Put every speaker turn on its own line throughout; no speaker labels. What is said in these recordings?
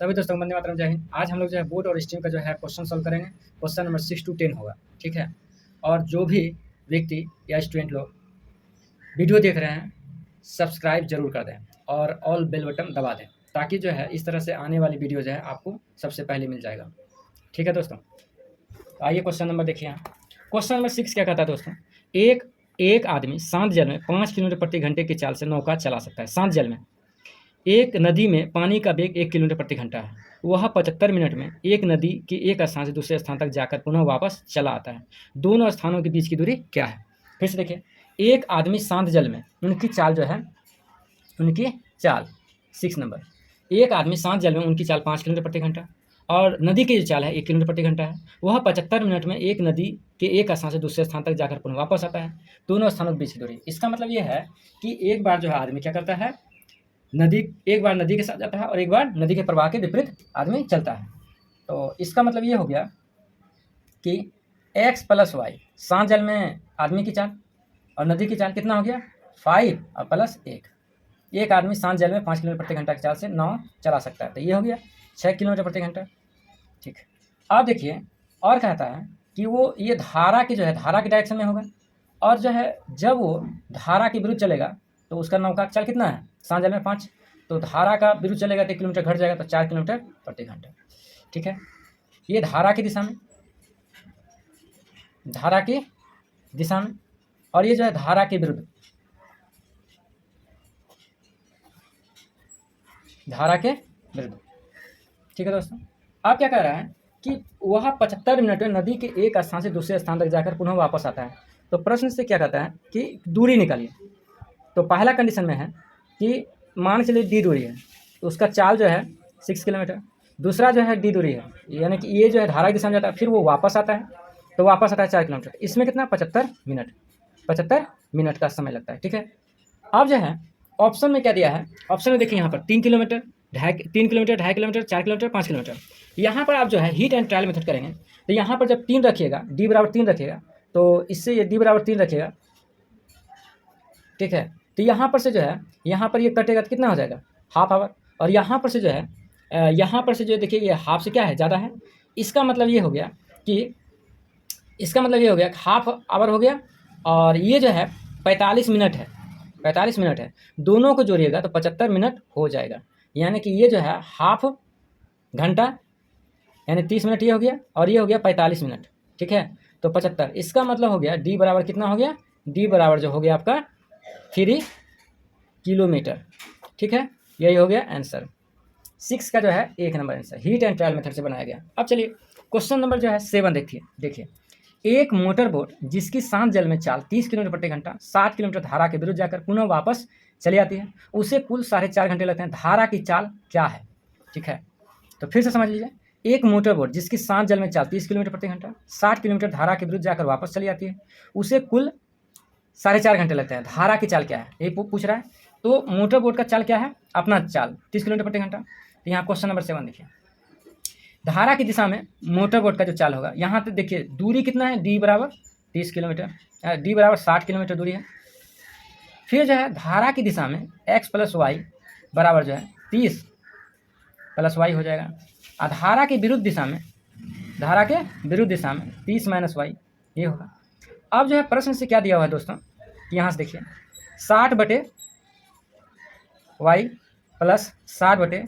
तभी दोस्तों वंदे मातरम, जय हिंद। आज हम लोग जो है बोर्ड और स्ट्रीम का जो है क्वेश्चन सॉल्व करेंगे। क्वेश्चन नंबर 6 to 10 होगा, ठीक है। और जो भी व्यक्ति या स्टूडेंट लोग वीडियो देख रहे हैं सब्सक्राइब जरूर कर दें और ऑल बेल बटन दबा दें, ताकि जो है इस तरह से आने वाली वीडियो जो है आपको सबसे पहले मिल जाएगा, ठीक है दोस्तों। आइए क्वेश्चन नंबर देखिए यहाँ। क्वेश्चन नंबर 6 क्या कहता है दोस्तों, एक आदमी शांत जल में 5 किलोमीटर प्रति घंटे की चाल से नौका चला सकता है। शांत जल में एक नदी में पानी का वेग 1 किलोमीटर प्रति घंटा है। वह 75 मिनट में एक नदी के एक स्थान से दूसरे स्थान तक जाकर पुनः वापस चला आता है। दोनों स्थानों के बीच की दूरी क्या है? फिर से देखिए, एक आदमी शांत जल में, उनकी चाल जो है, उनकी चाल 6 नंबर, एक आदमी शांत जल में उनकी चाल 5 किलोमीटर प्रति घंटा और नदी की जो चाल है 1 किलोमीटर प्रति घंटा है। वह 75 मिनट में एक नदी के एक स्थान से दूसरे स्थान तक जाकर पुनः वापस आता है। दोनों स्थानों के बीच की दूरी। इसका मतलब यह है कि एक बार जो है आदमी क्या करता है, एक बार नदी के साथ जाता है और एक बार नदी के प्रवाह के विपरीत आदमी चलता है। तो इसका मतलब ये हो गया कि x + y, शांत जल में आदमी की चाल और नदी की चाल कितना हो गया 5 और प्लस 1। एक आदमी शांत जल में 5 किलोमीटर प्रति घंटा की चाल से नाव चला सकता है, तो ये हो गया 6 किलोमीटर प्रति घंटा, ठीक है। अब देखिए और कहता है कि वो ये धारा की जो है, धारा की डायरेक्शन में होगा और जो है जब वो धारा के विरुद्ध चलेगा तो उसका नौका का चाल कितना है, शांत जल में 5, तो धारा का विरुद्ध चलेगा तो 1 किलोमीटर घट जाएगा, तो 4 किलोमीटर प्रति घंटा, ठीक है। ये धारा की दिशा में, धारा की दिशा में, और ये जो है धारा के विरुद्ध, धारा के विरुद्ध, ठीक है दोस्तों। अब क्या कह रहा है कि वह 75 मिनट में नदी के एक स्थान से दूसरे स्थान तक जाकर पुनः वापस आता है। तो प्रश्न से क्या कहता है कि दूरी निकालिए। तो पहला कंडीशन में है कि मान चलिए डी दूरी है, तो उसका चाल जो है 6 किलोमीटर। दूसरा जो है डी दूरी है, यानी कि ये जो है धारा की दिशा में जाता है, फिर वो वापस आता है, तो वापस आता है 4 किलोमीटर। इसमें कितना 75 मिनट का समय लगता है, ठीक है। अब जो है ऑप्शन में क्या दिया है, ऑप्शन में देखिए यहाँ पर 3 किलोमीटर, 2.5 किलोमीटर, 4 किलोमीटर, 5 किलोमीटर। यहाँ पर आप जो है हीट एंड ट्रायल मेथड करेंगे, तो यहाँ पर जब 3 रखिएगा, डी बराबर 3 रखिएगा, तो इससे ये डी बराबर 3 रखिएगा, ठीक है। तो यहाँ पर से जो है, यहाँ पर ये कटेगा तो कितना हो जाएगा ½ आवर, और यहाँ पर से जो है, यहाँ पर से जो देखिए ये हाफ से क्या है ज़्यादा है। इसका मतलब ये हो गया कि ½ आवर हो गया, और ये जो है 45 मिनट है, 45 मिनट है। दोनों को जोड़िएगा तो 75 मिनट हो जाएगा, यानी कि ये जो है ½ घंटा यानी 30 मिनट ये हो गया, और ये हो गया 45 मिनट, ठीक है। तो 75, इसका मतलब हो गया डी बराबर कितना हो गया, डी बराबर जो हो गया आपका 3 किलोमीटर, ठीक है। यही हो गया आंसर 6 का जो है 1 number answer, heat and trial method से बनाया गया। अब चलिए क्वेश्चन नंबर जो है 7 देखिए, एक मोटर बोट जिसकी शांत जल में चाल 30 किलोमीटर प्रति घंटा 60 किलोमीटर धारा के विरुद्ध जाकर पुनः वापस चली आती है, उसे कुल 4.5 घंटे लगते हैं। धारा की चाल क्या है, ठीक है। तो फिर से समझ लीजिए, एक मोटर बोट जिसकी शांत जल में चाल 30 किलोमीटर प्रति घंटा 60 किलोमीटर धारा के विरुद्ध जाकर वापस चली आती है, उसे कुल 4.5 घंटे लगते हैं। धारा की चाल क्या है ये पूछ रहा है। तो मोटर बोट का चाल क्या है, अपना चाल 30 किलोमीटर प्रति घंटा। तो यहाँ क्वेश्चन नंबर 7 देखिए, धारा की दिशा में मोटर बोट का जो चाल होगा, यहाँ पे देखिए दूरी कितना है, डी बराबर 30 किलोमीटर, डी बराबर 60 किलोमीटर दूरी है। फिर जो है धारा की दिशा में x + y बराबर जो है 30 + y हो जाएगा, और धारा के विरुद्ध दिशा में, धारा के विरुद्ध दिशा में 30 - y ये होगा। अब जो है प्रश्न से क्या दिया हुआ है दोस्तों, यहाँ से देखिए 60/y + 60/30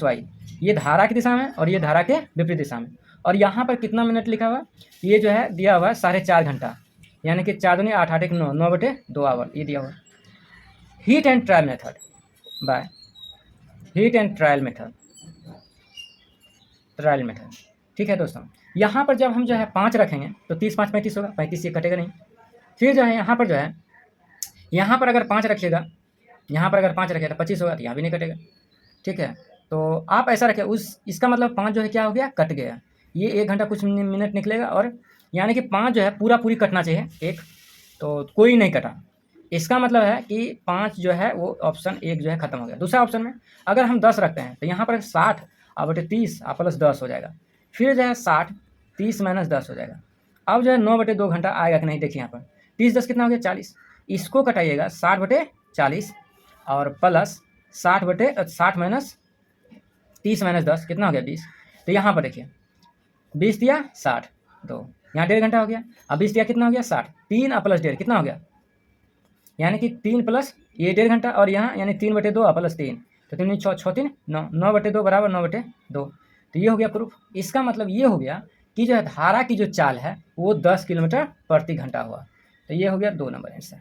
- y, ये धारा की दिशा में और ये धारा के विपरीत दिशा में। और यहाँ पर कितना मिनट लिखा हुआ है, ये जो है दिया हुआ है 4.5 घंटा, यानी कि 4 दूनी 8, 8 1 9, 9/2 आवर ये दिया हुआ है। Heat and trial method by heat and trial method, ठीक है दोस्तों। यहाँ पर जब हम जो है 5 रखेंगे तो 30 5 35 होगा, 35 ये कटेगा नहीं। फिर जो है यहाँ पर जो है, यहाँ पर अगर 5 रखिएगा, यहाँ पर अगर 5 रखिएगा तो 25 होगा, तो यहाँ भी नहीं कटेगा, ठीक है। तो आप ऐसा रखें, इसका मतलब 5 जो है क्या हो गया, कट गया। ये 1 घंटा कुछ मिनट निकलेगा, और यानी कि 5 जो है पूरी कटना चाहिए एक, तो कोई नहीं कटा। इसका मतलब है कि 5 जो है वो ऑप्शन 1 जो है खत्म हो गया। दूसरा ऑप्शन में अगर हम 10 रखते हैं तो यहाँ पर 60/30 + 10 हो जाएगा। फिर जो है 60 30 - 10 हो जाएगा। अब जो है 9/2 घंटा आएगा कि नहीं, देखिए यहाँ पर 30 10 कितना हो गया 40, इसको कटाइएगा 60/40 और प्लस 60 - 30 - 10 कितना हो गया 20। तो यहाँ पर देखिए 20 दिया 60, तो यहाँ 1.5 घंटा हो गया। अब 20 दिया कितना हो गया 60, 3 प्लस 1.5 कितना हो गया, यानी कि 3 प्लस ये 1.5 घंटा, और यहाँ यानी 3/2 प्लस 3, तो 3 6 6 3 9, 9/2 बराबर 9/2। तो ये हो गया प्रूफ। इसका मतलब ये हो गया कि जो है धारा की जो चाल है वो 10 किलोमीटर प्रति घंटा हुआ। तो ये हो गया 2 नंबर आंसर।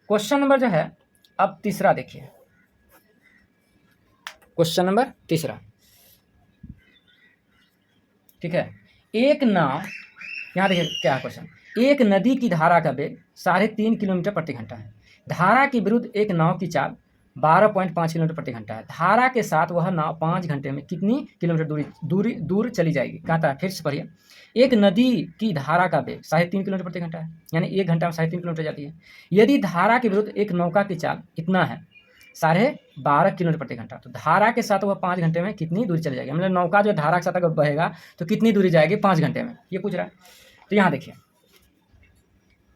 क्वेश्चन नंबर जो है अब तीसरा देखिए, क्वेश्चन नंबर तीसरा, ठीक है। एक नाव, यहाँ देखिए क्या है क्वेश्चन, एक नदी की धारा का वेग 3.5 किलोमीटर प्रति घंटा है। धारा के विरुद्ध एक नाव की चाल 12.5 किलोमीटर प्रति घंटा है। धारा के साथ वह नाव 5 घंटे में कितनी किलोमीटर दूर चली जाएगी। कहता है, फिर से पढ़िए, एक नदी की धारा का वेग 3.5 किलोमीटर प्रति घंटा है, यानी 1 घंटा में 3.5 किलोमीटर जाती है। यदि धारा के विरुद्ध एक नौका की चाल कितना है, 12.5 किलोमीटर प्रति घंटा, तो धारा के साथ वह 5 घंटे में कितनी दूरी चली जाएगी। मतलब नौका जो धारा के साथ अगर बहेगा तो कितनी दूरी जाएगी 5 घंटे में, ये पूछ रहा है। तो यहाँ देखिए,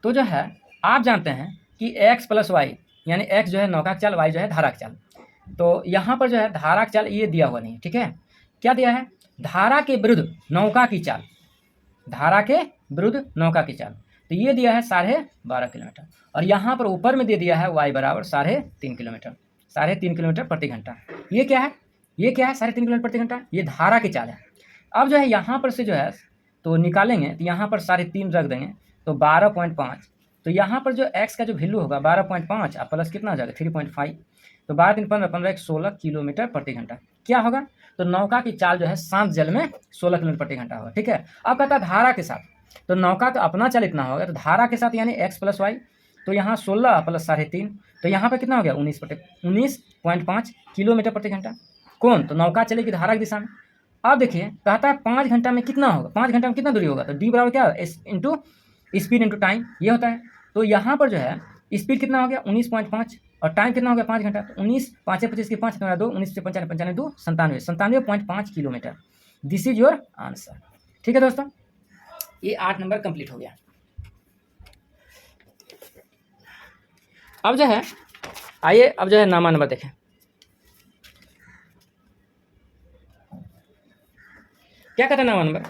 तो जो है आप जानते हैं कि x + y, यानी x जो है नौका की चाल, y जो है धारा की चाल। तो यहाँ पर जो है धारा की चाल ये दिया हुआ नहीं है, ठीक है। क्या दिया है, धारा के विरुद्ध नौका की चाल, धारा के विरुद्ध नौका की चाल, तो ये दिया है 12.5 किलोमीटर, और यहाँ पर ऊपर में दे दिया है y बराबर 3.5 किलोमीटर, 3.5 किलोमीटर प्रति घंटा। ये क्या है, ये क्या है 3.5 किलोमीटर प्रति घंटा, ये धारा की चाल है। अब जो है यहाँ पर से जो है तो निकालेंगे, तो यहाँ पर 3.5 रख देंगे, तो 12.5, तो यहाँ पर जो x का जो वैल्यू होगा 12.5 और प्लस कितना हो जाएगा 3.5, तो 12 3 15 15 1 16 किलोमीटर प्रति घंटा क्या होगा। तो नौका की चाल जो है शांत जल में 16 किलोमीटर प्रति घंटा होगा, ठीक है। अब कहता है धारा के साथ, तो नौका का अपना चाल इतना होगा, तो धारा के साथ यानी x + y, तो यहाँ 16 प्लस 3.5, तो यहाँ पर कितना हो गया 19.5 किलोमीटर प्रति घंटा। कौन, तो नौका चलेगी धारा की दिशा में। अब देखिए कहता है 5 घंटा में कितना होगा, 5 घंटा में कितना दूरी होगा, तो d बराबर क्या S into speed into time, ये होता है। तो यहाँ पर जो है स्पीड कितना हो गया 19.5 और टाइम कितना हो गया 5 घंटा, तो 19 5 25 के 5 2 19 से 95 95 2 97.5 kilometre. This is your answer, ठीक है दोस्तों। ये 8 नंबर कंप्लीट हो गया। अब जो है आइए, अब जो है नामा नंबर देखें। क्या कहता है नामा नंबर,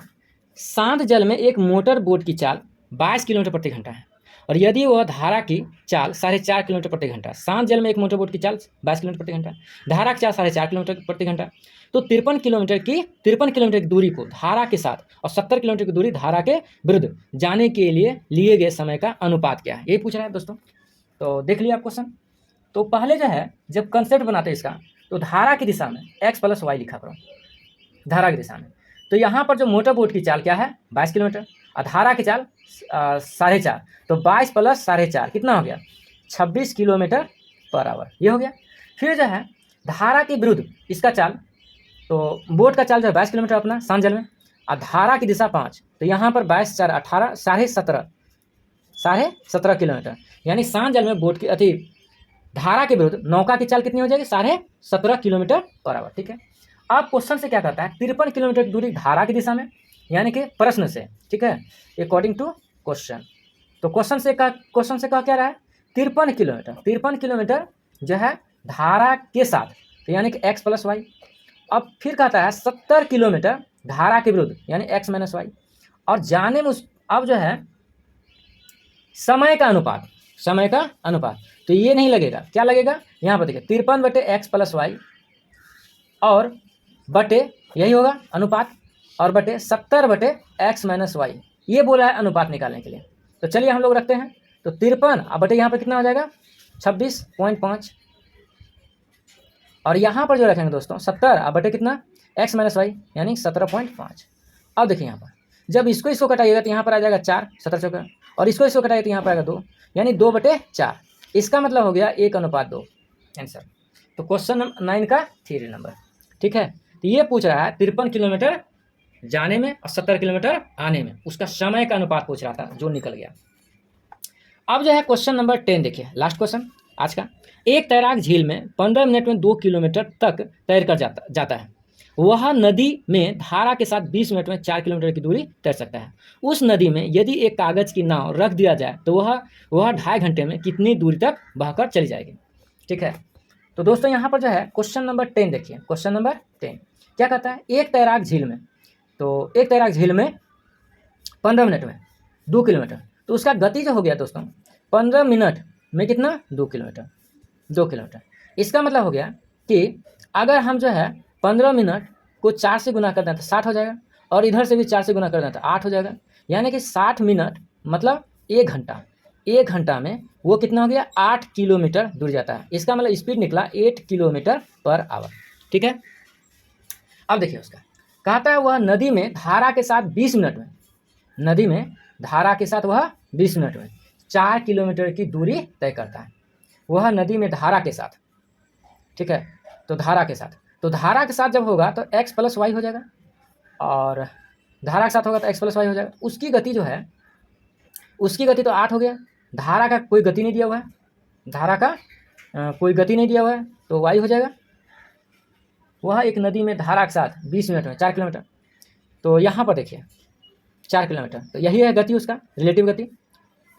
शांत जल में एक मोटर बोट की चाल 22 किलोमीटर प्रति घंटा है, और यदि वह धारा की चाल 4.5 किलोमीटर प्रति घंटा, शांत जल में एक मोटर बोट की चाल 22 किलोमीटर प्रति घंटा, धारा की चाल 4.5 किलोमीटर प्रति घंटा, तो 53 किलोमीटर की दूरी को धारा के साथ और 70 किलोमीटर की दूरी धारा के विरुद्ध जाने के लिए लिए गए समय का अनुपात क्या है, यही पूछ रहा है दोस्तों। तो देख लिया आप क्वेश्चन। तो पहले जो है जब कंसेप्ट बनाते हैं इसका, तो धारा की दिशा में x + y लिखा करो, धारा की दिशा में। तो यहाँ पर जो मोटर बोट की चाल क्या है 22 किलोमीटर, और धारा की चाल 4.5, तो 22 + 4.5 कितना हो गया 26 किलोमीटर पर आवर, ये हो गया। फिर जो है धारा के विरुद्ध इसका चाल, तो बोट का चाल जो है 22 किलोमीटर अपना शांत जल में, और धारा की दिशा 5, तो यहाँ पर 22 4 18 17.5 किलोमीटर, यानी शांत जल में बोट की धारा के विरुद्ध नौका की चाल कितनी हो जाएगी 17.5 किलोमीटर पर आवर, ठीक है। अब क्वेश्चन से क्या कहता है 53 किलोमीटर की दूरी धारा की दिशा में, यानी कि प्रश्न से, ठीक है, अकॉर्डिंग टू क्वेश्चन। तो क्वेश्चन से कहा क्या रहा है 53 किलोमीटर जो है धारा के साथ, तो यानी कि x + y। अब फिर कहता है 70 किलोमीटर धारा के विरुद्ध, यानी x - y, और जाने में अब जो है समय का अनुपात, तो ये नहीं लगेगा, क्या लगेगा यहाँ पर देखिए 53/x + y और बटे यही होगा अनुपात, और बटे 70/x - y, ये बोला है अनुपात निकालने के लिए। तो चलिए हम लोग रखते हैं, तो 53 अब बटे यहाँ पर कितना हो जाएगा 26.5, और यहाँ पर जो रखेंगे दोस्तों 70 अब बटे कितना x - y, यानी 17.5। अब देखिए यहाँ पर जब इसको कटाइएगा तो यहाँ पर आ जाएगा 4 17 चौका, और इसको कटाइएगा तो यहाँ पर आएगा 2, यानी 2/4। इसका मतलब हो गया 1:2 आंसर। तो क्वेश्चन 9 का 3 नंबर, ठीक है। तो ये पूछ रहा है 53 किलोमीटर जाने में और 70 किलोमीटर आने में, उसका समय का अनुपात पूछ रहा था, जो निकल गया। अब जो है क्वेश्चन नंबर 10 देखिए, लास्ट क्वेश्चन आज का। एक तैराक झील में 15 मिनट में 2 किलोमीटर तक तैर कर जाता है। वह नदी में धारा के साथ 20 मिनट में 4 किलोमीटर की दूरी तैर सकता है। उस नदी में यदि एक कागज की नाव रख दिया जाए तो वह 2.5 घंटे में कितनी दूरी तक बहकर चली जाएगी, ठीक है। तो दोस्तों यहाँ पर जो है क्वेश्चन नंबर 10 देखिए, क्वेश्चन नंबर 10 क्या कहता है, एक तैराक झील में, तो एक तैराक झील में 15 मिनट में 2 किलोमीटर, तो उसका गति जो हो गया दोस्तों 15 मिनट में कितना, 2 किलोमीटर, 2 किलोमीटर। इसका मतलब हो गया कि अगर हम जो है 15 मिनट को 4 से गुना कर दें तो 60 हो जाएगा, और इधर से भी 4 से गुना कर दें तो 8 हो जाएगा, यानी कि 60 मिनट मतलब 1 घंटा, 1 घंटा में वो कितना हो गया, 8 किलोमीटर दूर जाता है। इसका मतलब स्पीड निकला 8 किलोमीटर पर आवर। ठीक है, अब देखिए उसका कहता है वह नदी में धारा के साथ 20 मिनट में, नदी में धारा के साथ वह 20 मिनट में 4 किलोमीटर की दूरी तय करता है। वह नदी में धारा के साथ, ठीक है, तो धारा के साथ, तो धारा के साथ जब होगा तो x प्लस वाई हो जाएगा, और धारा के साथ होगा तो x प्लस वाई हो जाएगा। उसकी गति जो है, उसकी गति तो 8 हो गया, धारा का कोई गति नहीं दिया हुआ है, धारा का कोई गति नहीं दिया हुआ है, तो y हो जाएगा। वह एक नदी में धारा के साथ 20 मिनट में 4 किलोमीटर, तो यहाँ पर देखिए 4 किलोमीटर, तो यही है गति उसका, रिलेटिव गति।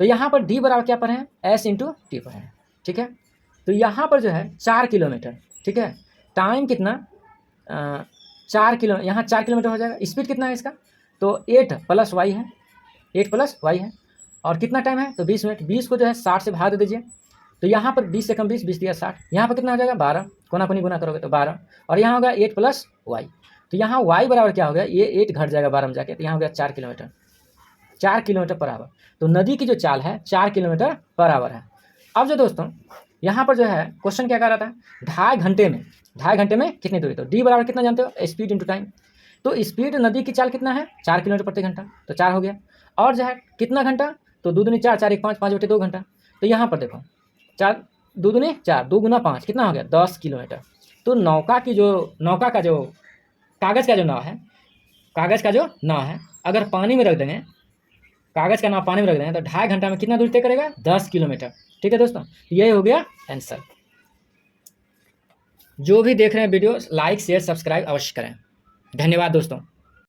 तो यहाँ पर d बराबर क्या पर है, s इंटू टी पर है। ठीक है, तो यहाँ पर जो है 4 किलोमीटर, ठीक है, टाइम कितना 4 किलो, यहाँ 4 किलोमीटर हो जाएगा। स्पीड कितना है इसका, तो 8 प्लस वाई है, 8 प्लस वाई है, और कितना टाइम है तो 20 मिनट। 20 को जो है 60 से भाग दे दीजिए, तो यहाँ पर 20 से कम 20, 20 दिया 60, यहाँ पर कितना हो जाएगा 12, कोना कोनी गुना करोगे तो 12, और यहाँ होगा 8 प्लस वाई, तो यहाँ वाई बराबर क्या हो गया, ये 8 घट जाएगा 12 में जाके, तो यहाँ हो गया 4 किलोमीटर, 4 किलोमीटर पर आवर। तो नदी की जो चाल है 4 किलोमीटर पर आवर है। अब जो दोस्तों यहाँ पर जो है क्वेश्चन क्या कर रहा था, 2.5 घंटे में, 2.5 घंटे में कितनी दूरी, तो डी बराबर कितना जानते हो, स्पीड इंटू टाइम। तो स्पीड नदी की चाल कितना है, 4 किलोमीटर प्रति घंटा, तो 4 हो गया, और जो है कितना घंटा, तो 2 दूनी 4, 4 1 5, 5 बटे 2 घंटा। तो यहाँ पर देखो 4 2 दूनी 4, 2 गुना 5 कितना हो गया 10 किलोमीटर। तो नौका की जो, नौका का जो कागज़ का जो नाव है, कागज़ का जो नाव है, अगर पानी में रख देंगे, कागज़ का नाव पानी में रख देंगे तो 2.5 घंटा में कितना दूरी तय करेगा, 10 किलोमीटर। ठीक है दोस्तों, यही हो गया आंसर। जो भी देख रहे हैं वीडियो लाइक शेयर सब्सक्राइब अवश्य करें। धन्यवाद दोस्तों।